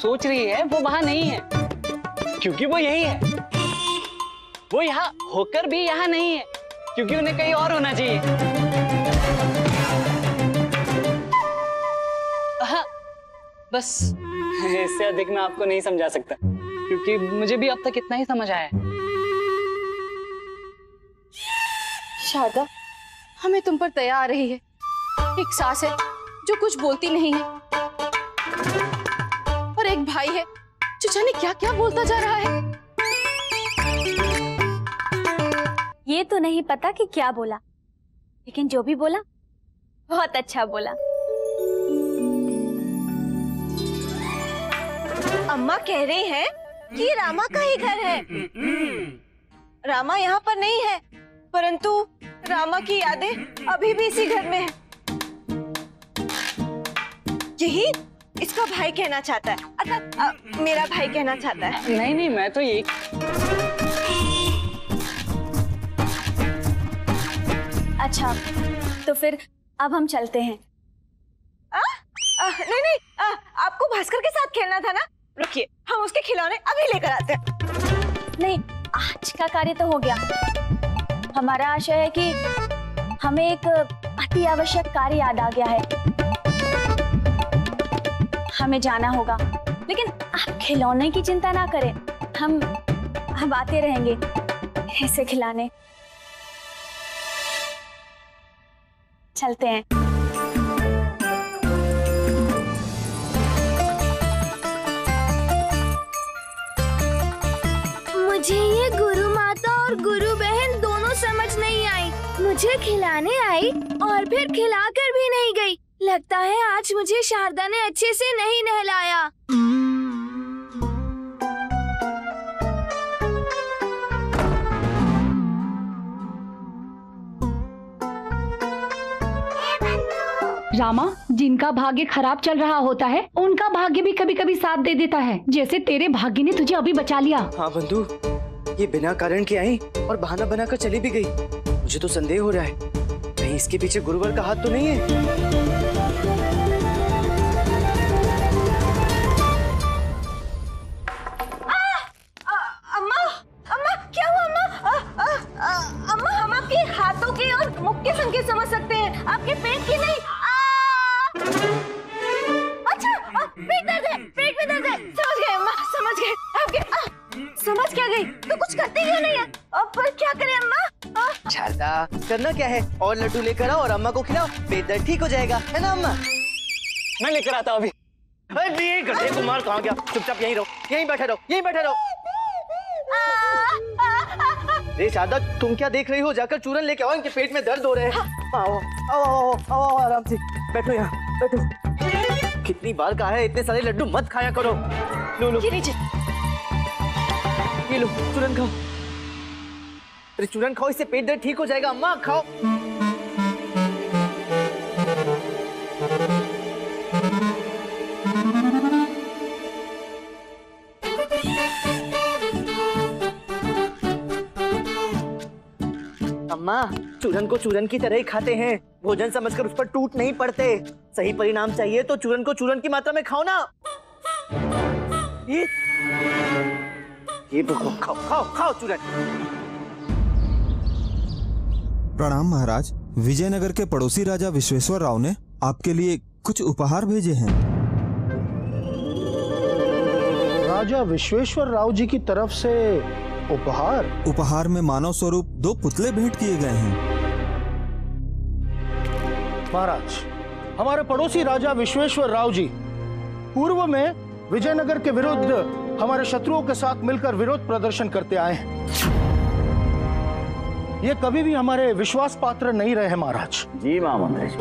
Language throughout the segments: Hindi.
सोच रही है वो वहां नहीं है, क्योंकि वो यही है। वो यहाँ होकर भी यहाँ नहीं है, क्योंकि उन्हें कहीं और होना चाहिए। हाँ, बस इससे अधिक मैं आपको नहीं समझा सकता, क्योंकि मुझे भी अब तक इतना ही समझ आया है। शारदा, हमें तुम पर दया आ रही है। एक सास है जो कुछ बोलती नहीं है, और एक भाई है जो जाने क्या क्या बोलता जा रहा है। ये तो नहीं पता कि क्या बोला, लेकिन जो भी बोला बहुत अच्छा बोला। अम्मा कह रही हैं कि ये रामा का ही घर है। रामा यहाँ पर नहीं है, परंतु रामा की यादें अभी भी इसी घर में है। यही इसका भाई कहना चाहता है, अर्थात मेरा भाई कहना चाहता है। नहीं नहीं, मैं तो ये अच्छा, तो फिर अब हम चलते हैं। नहीं नहीं, आपको भास्कर के साथ खेलना था ना। रुकिए, हम उसके खिलौने अभी लेकर आते हैं। नहीं, आज का कार्य तो हो गया। हमारा आशय है कि हमें एक अति आवश्यक कार्य याद आ गया है, हमें जाना होगा। लेकिन आप खिलौने की चिंता ना करें, हम आते रहेंगे ऐसे खिलाने। चलते हैं। मुझे ये गुरु माता और गुरु बहन दोनों समझ नहीं आई। मुझे खिलाने आई और फिर खिलाकर भी नहीं गई। लगता है आज मुझे शारदा ने अच्छे से नहीं नहलाया। रामा, जिनका भाग्य खराब चल रहा होता है उनका भाग्य भी कभी कभी साथ दे देता है, जैसे तेरे भाग्य ने तुझे अभी बचा लिया। हाँ बंधु, ये बिना कारण के आई और बहाना बनाकर चली भी गई। मुझे तो संदेह हो रहा है, कहीं इसके पीछे गुरुवर का हाथ तो नहीं है। अम्मा, अम्मा क्या हुआ अम्मा? अम्मा, हम आपके हाथों के और मुख के संकेत समझ सकते हैं, आपके पेट की नहीं। अच्छा, पेट दर्द है, पेट में दर्द है। समझ गए अम्मा, समझ गए। आपके समझ क्या गई? तो कुछ करते ही नहीं है। अब पर क्या करें अम्मा? शारदा, करना क्या है, और लड्डू लेकर आओ और अम्मा को खिलाओ, पेट दर्द ठीक हो जाएगा, है ना अम्मा? मैं लेकर आता हूं अभी। अरे गधे कुमार कहाँ गया? चुपचाप यहीं रहो, यहीं बैठे रहो, यहीं बैठे रहो। अरे शारदा, तुम क्या देख रही हो? जाकर चूरन लेके आओ, इनके पेट में दर्द हो रहे हैं। आओ आओ आओ आओ आओ, आराम से बैठो, यहाँ बैठो। कितनी बार कहा है इतने सारे लड्डू मत खाया करो। लो लो, ये लो चूरन खाओ। अरे चूरन खाओ, इससे पेट दर्द ठीक हो जाएगा। अम्मा खाओ। अम्मा, चूरन को चूरन की तरह ही खाते हैं, भोजन समझकर उस पर टूट नहीं पड़ते। सही परिणाम चाहिए तो चूरन को चूरन की मात्रा में खाओ ना। ये खाओ खाओ खाओ चूरन। प्रणाम महाराज। विजयनगर के पड़ोसी राजा विश्वेश्वर राव ने आपके लिए कुछ उपहार भेजे हैं। राजा विश्वेश्वर राव जी की तरफ से उपहार में मानव स्वरूप 2 पुतले भेंट किए गए हैं। महाराज, हमारे पड़ोसी राजा विश्वेश्वर राव जी पूर्व में विजयनगर के विरुद्ध हमारे शत्रुओं के साथ मिलकर विरोध प्रदर्शन करते आए हैं। ये कभी भी हमारे विश्वास पात्र नहीं रहे महाराज। जी महामंत्री जी,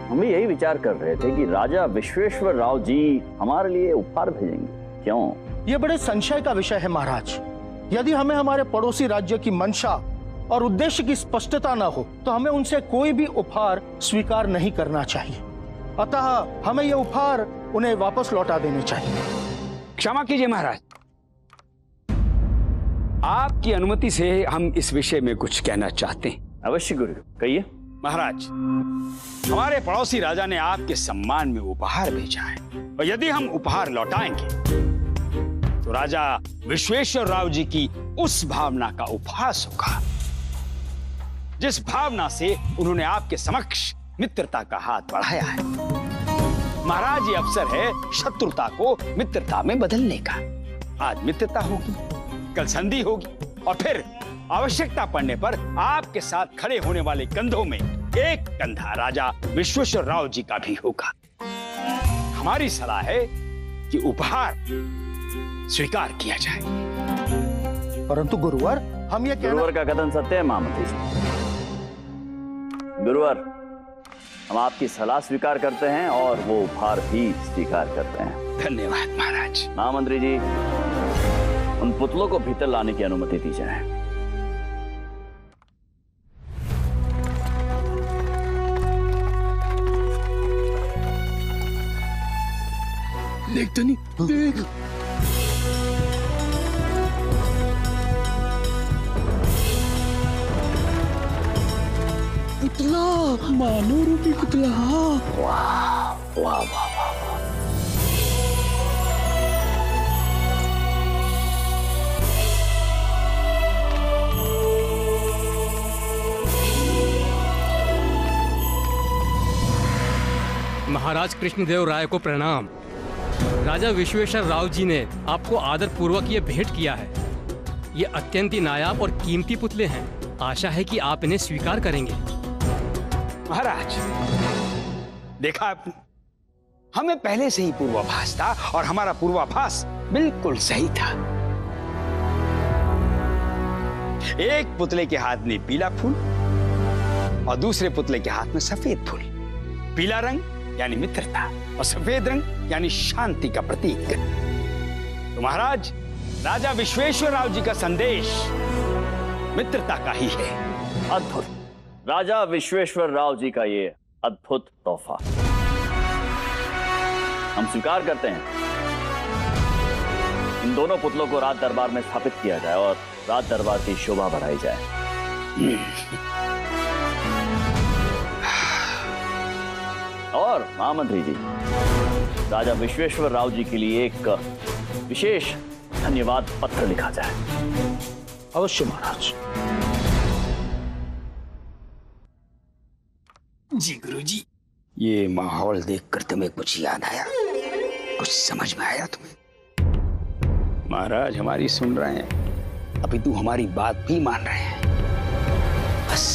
हम भी यही विचार कर रहे थे कि राजा विश्वेश्वर राव जी हमारे लिए उपहार भेजेंगे। क्यों? ये बड़े संशय का विषय है महाराज। यदि हमें हमारे पड़ोसी राज्य की मंशा और उद्देश्य की स्पष्टता न हो तो हमें उनसे कोई भी उपहार स्वीकार नहीं करना चाहिए। अतः हमें ये उपहार उन्हें वापस लौटा देने चाहिए। क्षमा कीजिए महाराज, आपकी अनुमति से हम इस विषय में कुछ कहना चाहते हैं। अवश्य गुरु, कहिए। महाराज, हमारे पड़ोसी राजा ने आपके सम्मान में उपहार भेजा है, और यदि हम उपहार लौटाएंगे तो राजा विश्वेश्वर राव जी की उस भावना का उपहास होगा जिस भावना से उन्होंने आपके समक्ष मित्रता का हाथ बढ़ाया है। महाराज, ये अवसर है शत्रुता को मित्रता में बदलने का। आज मित्रता होगी, कल संधि होगी, और फिर आवश्यकता पड़ने पर आपके साथ खड़े होने वाले कंधों में एक कंधा राजा विश्वेश्वर राव जी का भी होगा। हमारी सलाह है कि उपहार स्वीकार किया जाए। परंतु गुरुवर, हम ये गुरुवर का कथन सत्य है महामंत्री जी। गुरुवर, हम आपकी सलाह स्वीकार करते हैं और वो उपहार भी स्वीकार करते हैं। धन्यवाद महाराज। महामंत्री जी, उन पुतलों को भीतर लाने की अनुमति दी जाए। देख तो नहीं, देख। पुतला, मानो रूपी पुतला। वाह वाह वाह वाह। महाराज कृष्णदेव राय को प्रणाम। राजा विश्वेश्वर राव जी ने आपको आदर पूर्वक ये भेंट किया है। ये अत्यंत ही नायाब और कीमती पुतले हैं। आशा है कि आप इन्हें स्वीकार करेंगे। महाराज, देखा आपने, हमें पहले से ही पूर्वाभास था और हमारा पूर्वाभास बिल्कुल सही था। एक पुतले के हाथ में पीला फूल और दूसरे पुतले के हाथ में सफेद फूल। पीला रंग यानी मित्रता और सफेद रंग यानी शांति का प्रतीक। तो महाराज, राजा विश्वेश्वर राव जी का संदेश मित्रता का ही है। अद्भुत। राजा विश्वेश्वर राव जी का ये अद्भुत तोहफा हम स्वीकार करते हैं। इन दोनों पुतलों को राज दरबार में स्थापित किया जाए और राज दरबार की शोभा बढ़ाई जाए। और महामंत्री जी, राजा विश्वेश्वर राव जी के लिए एक विशेष धन्यवाद पत्र लिखा जाए। अवश्य महाराज। जी गुरुजी। ये माहौल देखकर तुम्हें कुछ याद आया? कुछ समझ में आया तुम्हें? महाराज हमारी सुन रहे हैं, अभी तू हमारी बात भी मान रहे हैं। बस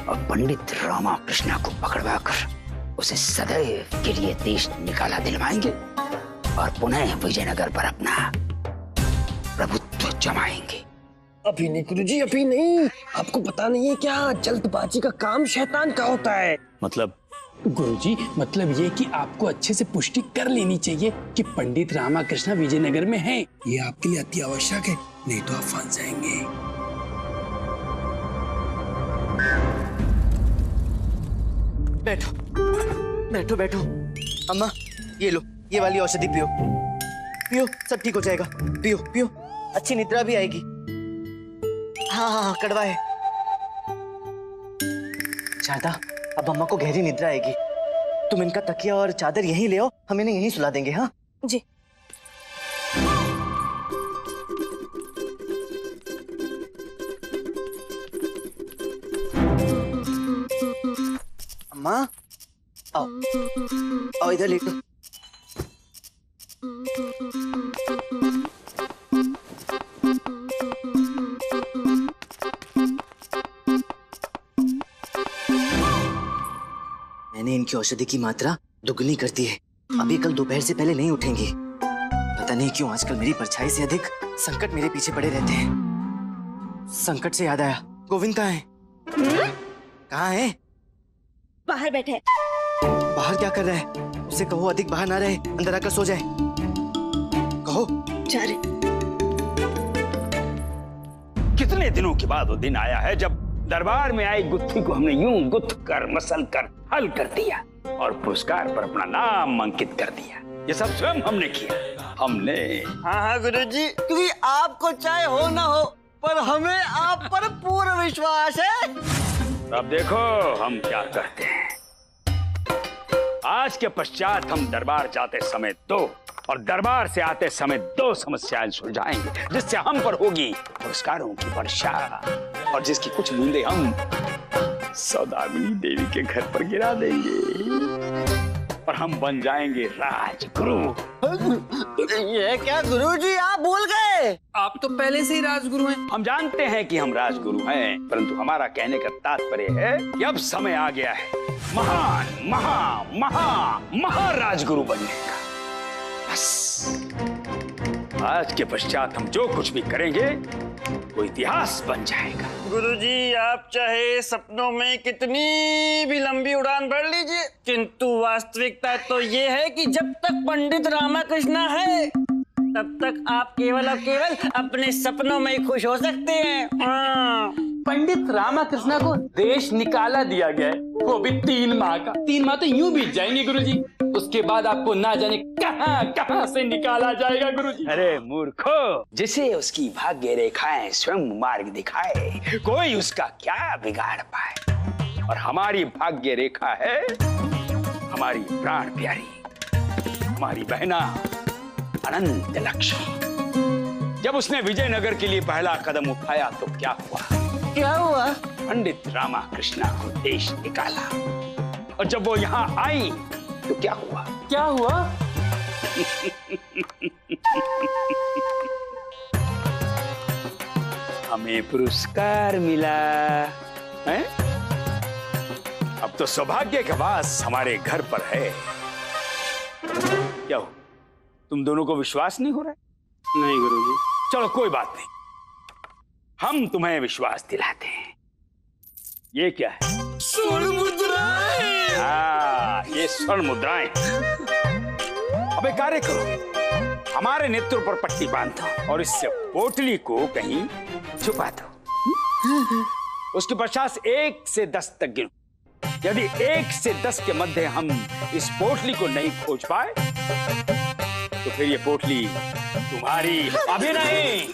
अब पंडित रामा कृष्णा को पकड़वाकर उसे सदैव के लिए देश निकाला दिलवाएंगे और पुनः विजयनगर पर अपना प्रभुत्व जमाएंगे। अभी नहीं गुरुजी, अभी नहीं। आपको पता नहीं है क्या, जल्दबाजी का काम शैतान का होता है। मतलब? गुरुजी, मतलब ये कि आपको अच्छे से पुष्टि कर लेनी चाहिए कि पंडित रामाकृष्णा विजयनगर में हैं। ये आपके लिए अति आवश्यक है, नहीं तो आप फंस जाएंगे। बैठो बैठो बैठो। अम्मा, ये लो, ये वाली औषधि पियो। पियो, सब ठीक हो जाएगा। पियो पियो, अच्छी निद्रा भी आएगी। हाँ हाँ हाँ, कड़वा है। शारदा, अब अम्मा को गहरी निद्रा आएगी। तुम इनका तकिया और चादर यहीं ले आओ, हम इन्हें यहीं सुला देंगे। हाँ जी। अम्मा, आओ आओ, इधर लेटो। मैंने इनकी औषधि की मात्रा दुगनी कर दी है। अभी कल दोपहर से पहले नहीं उठेंगी। पता नहीं क्यों आजकल मेरी परछाई से अधिक संकट मेरे पीछे पड़े रहते हैं। संकट से याद आया, गोविंद कहाँ है? कहाँ है? बाहर बैठे। बाहर क्या कर रहा है? उसे कहो अधिक बाहर ना रहे, अंदर आकर सो जाए। कहो। जा रहे। कितने दिनों के बाद वो दिन आया है जब दरबार में आई गुत्थी को हमने यूं गुत्थ कर मसल कर हल कर दिया और पुरस्कार पर अपना नाम अंकित कर दिया। ये सब स्वयं हमने किया। हमने। हाँ हाँ गुरुजी, क्योंकि आपको चाहे हो ना हो, पर हमें आप पर पूर्ण विश्वास है। अब देखो हम क्या करते हैं। आज के पश्चात हम दरबार जाते समय दो और दरबार से आते समय दो समस्याएं सुलझाएंगे, जिससे हम पर होगी पुरस्कारों की वर्षा और जिसकी कुछ बूंदे हम सौदामिनी देवी के घर पर गिरा देंगे और हम बन जाएंगे राजगुरु। ये क्या गुरुजी आप भूल गए? आप तो पहले से ही राजगुरु हैं। हम जानते हैं कि हम राजगुरु हैं, परंतु हमारा कहने का तात्पर्य है कि अब समय आ गया है महान महा राजगुरु बनने का। बस आज के पश्चात हम जो कुछ भी करेंगे वो इतिहास बन जाएगा। गुरुजी आप चाहे सपनों में कितनी भी लंबी उड़ान भर लीजिए, किंतु वास्तविकता तो ये है कि जब तक पंडित रामाकृष्णा है तब तक आप केवल और केवल अपने सपनों में ही खुश हो सकते हैं। पंडित रामाकृष्णा को देश निकाला दिया गया है, वो भी 3 माह का। 3 माह तो यूं बीत जाएंगे गुरुजी, उसके बाद आपको ना जाने कहां कहां से निकाला जाएगा गुरुजी। अरे मूर्खो, जिसे उसकी भाग्य रेखाएं स्वयं मार्ग दिखाए कोई उसका क्या बिगाड़ पाए। और हमारी भाग्य रेखा है हमारी प्राण प्यारी, हमारी बहना अनंत लक्ष्मी। जब उसने विजयनगर के लिए पहला कदम उठाया तो क्या हुआ? क्या हुआ? पंडित रामाकृष्णा को देश निकाला। और जब वो यहाँ आई तो क्या हुआ? क्या हुआ? हमें पुरस्कार मिला है? अब तो सौभाग्य का वास हमारे घर पर है। क्या हो, तुम दोनों को विश्वास नहीं हो रहा है? नहीं गुरुजी। चलो कोई बात नहीं, हम तुम्हें विश्वास दिलाते हैं। ये क्या है? स्वर्ण मुद्राएं। हाँ, ये स्वर्ण मुद्राएं। अब एक कार्य करो, हमारे नेत्र पर पट्टी बांधो और इस पोटली को कहीं छुपा दो। उसके पश्चात 1 से 10 तक गिनो। यदि 1 से 10 के मध्य हम इस पोटली को नहीं खोज पाए तो फिर ये पोटली तुम्हारी। अभी नहीं,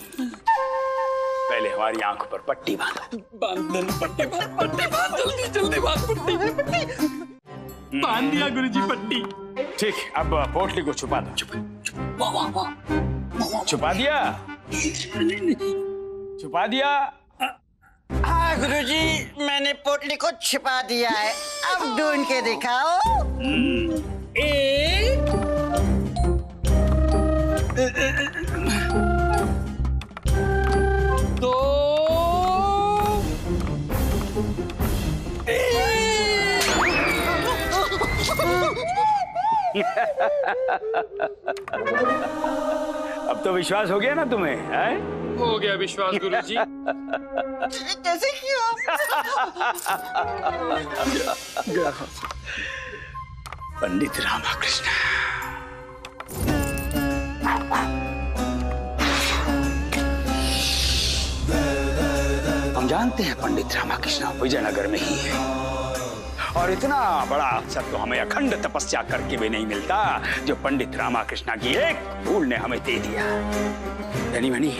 पहले हमारी आंखों पर पट्टी बांधो। पट्टी बांध, जल्दी बांध पट्टी। बांध दिया गुरुजी पट्टी। ठीक, अब पोटली को छुपा दो। छुपा दिया? छुपा दिया? हाँ गुरुजी, मैंने पोटली को छिपा दिया है। अब ढूंढ के दिखाओ। 1 2 अब तो विश्वास हो गया ना तुम्हें? है? हो गया विश्वास गुरुजी। कैसे किया? पंडित रामाकृष्ण, हम जानते हैं पंडित रामाकृष्ण विजयनगर में ही है और इतना बड़ा अवसर तो हमें अखंड तपस्या करके भी नहीं मिलता जो पंडित रामाकृष्ण की एक भूल ने हमें दे दिया। धनी मनी,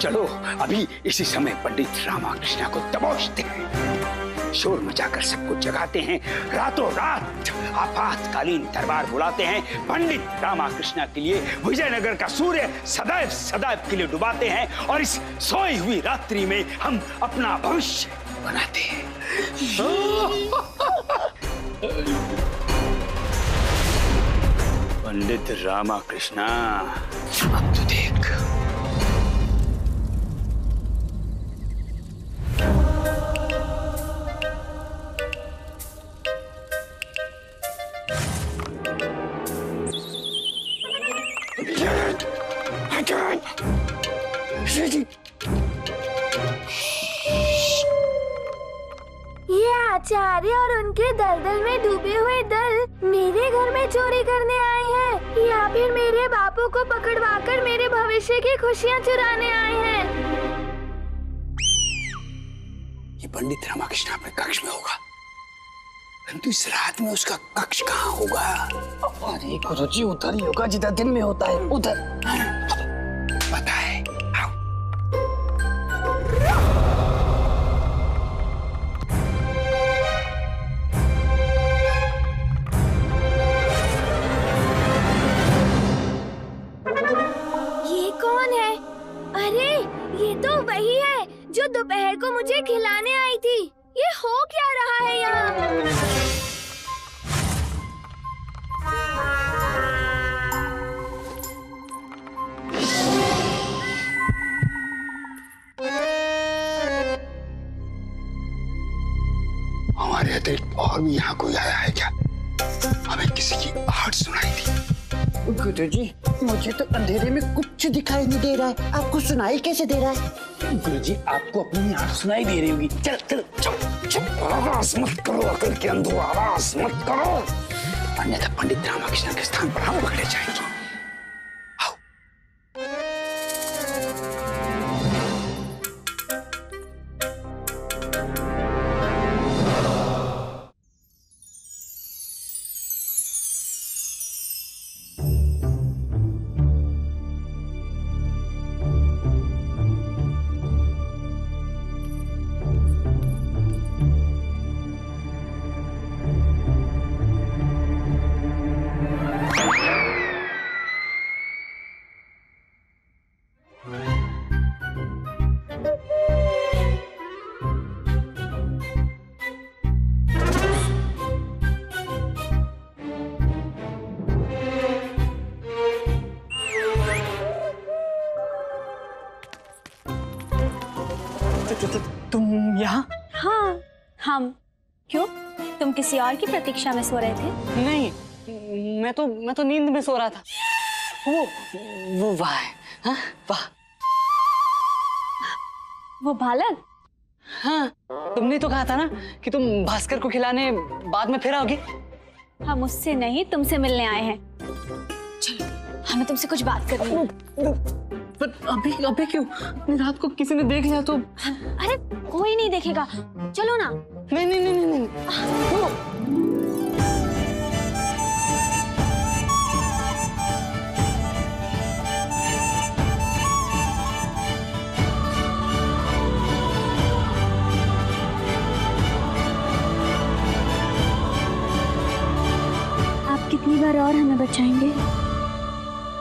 चलो अभी इसी समय पंडित रामाकृष्ण को दबोचते हैं, शोर मचाकर सबको जगाते हैं, रातों रात आपातकालीन दरबार बुलाते हैं, पंडित रामाकृष्ण के लिए विजयनगर का सूर्य सदैव सदैव के लिए डुबाते हैं और इस सोई हुई रात्रि में हम अपना भविष्य बनाते हैं। पंडित रामाकृष्ण, अब तो देख। ये आचार्य और उनके दलदल में डूबे हुए दल मेरे घर में चोरी करने आए हैं या फिर मेरे बापू को पकड़वाकर मेरे भविष्य की खुशियाँ चुराने आए हैं। ये पंडित रामाकृष्ण अपने कक्ष में होगा, परंतु इस रात में उसका कक्ष कहाँ होगा? अरे गुरुजी उधर ही होगा जिधर दिन में होता है, उधर। पता है। खिलाने आई थी। ये हो क्या रहा है यहाँ? हमारे अतिरिक्त और भी यहाँ कोई आया है क्या? हमें किसी की आहट सुनाई थी। गुरुजी, मुझे तो अंधेरे में कुछ दिखाई नहीं दे रहा है, आपको सुनाई कैसे दे रहा है? गुरुजी, आपको अपनी आहट सुनाई दे रही होगी। चल चल चुप चुप, आवाज मत करो, अकल के अंधो, आवाज मत करो, अन्यथा पंडित रामाकृष्ण के स्थान पर हम पकड़े जाएंगे। तुम यहाँ? हाँ, हम क्यों? तुम किसी और की प्रतीक्षा में सो रहे थे? नहीं, मैं तो नींद में सो रहा था। वो वाह है, हाँ वाह। वो बालक? हाँ, तुमने तो कहा था ना कि तुम भास्कर को खिलाने बाद में फिर आओगी। हम उससे नहीं, तुमसे मिलने आए हैं। चलो, हमें तुमसे कुछ बात करनी है। पर अभी क्यों? इतनी रात को किसी ने देख लिया तो? अरे कोई नहीं देखेगा, चलो ना। नहीं नहीं नहीं नहीं, आप कितनी बार और हमें बचाएंगे?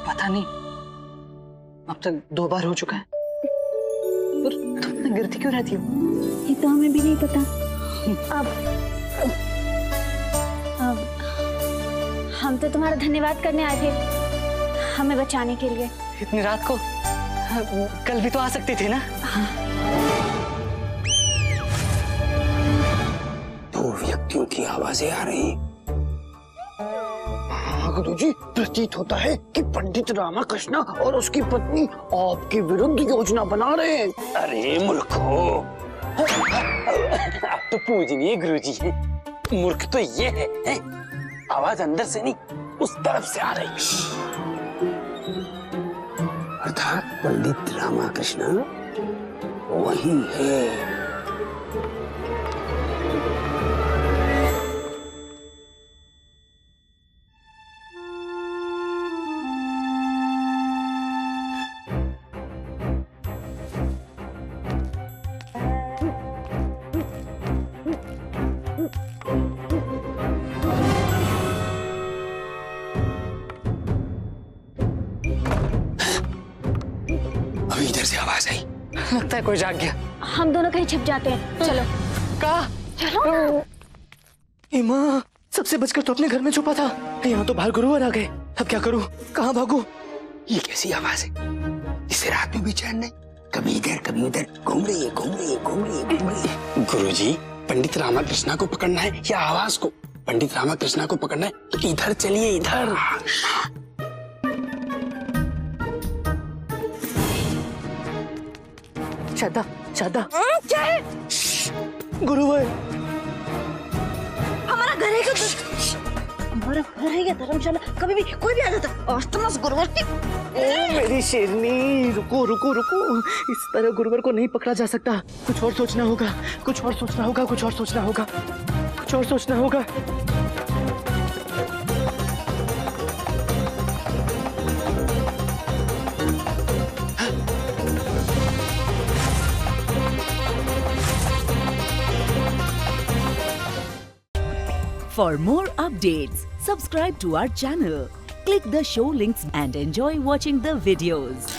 पता नहीं, अब तक 2 बार हो चुका है। पर तुम इतना गिरती क्यों रहती हो? ये तो हमें भी नहीं पता। अब हम तो तुम्हारा धन्यवाद करने आए थे, हमें बचाने के लिए। इतनी रात को? कल भी तो आ सकती थी ना। दो व्यक्तियों की आवाजें आ रही। गुरुजी, प्रतीत होता है कि पंडित रामाकृष्ण और उसकी पत्नी आपके विरुद्ध योजना बना रहे हैं। अरे मूर्खो, आप तो पूजनीय गुरुजी हैं। मूर्ख तो ये है? आवाज अंदर से नहीं, उस तरफ से आ रही। अर्थात पंडित रामाकृष्ण वही है। इधर से आवाज आई, लगता है कोई जाग गया। हम दोनों कहीं छिप जाते हैं, चलो। कहाँ? चलो। माँ, सबसे बचकर तो अपने घर में छुपा था, यहाँ तो बाहर गुरुवर आ गए। अब क्या करूँ, कहाँ भागूं? ये कैसी आवाज है? इसे रात में भी चैन नहीं, कभी इधर कभी उधर घूम रही है, घूम रही है, घूम रही है, घूम रही है। गुरुजी, पंडित रामाकृष्ण को पकड़ना है या आवाज को? पंडित रामाकृष्ण को पकड़ना है तो इधर चलिए, इधर। शारदा, शारदा। क्या है? गुरुवर। हमारा घर है क्या? हमारा घर है या धर्मशाला? कभी भी कोई भी आ जाता। आज तो मैं गुरुवर की। ओ मेरी शेरनी, रुको रुको रुको, इस तरह गुरुवर को नहीं पकड़ा जा सकता। कुछ और सोचना होगा, कुछ और सोचना होगा, कुछ और सोचना होगा, कुछ और सोचना होगा। For more updates, subscribe to our channel, click the show links and enjoy watching the videos.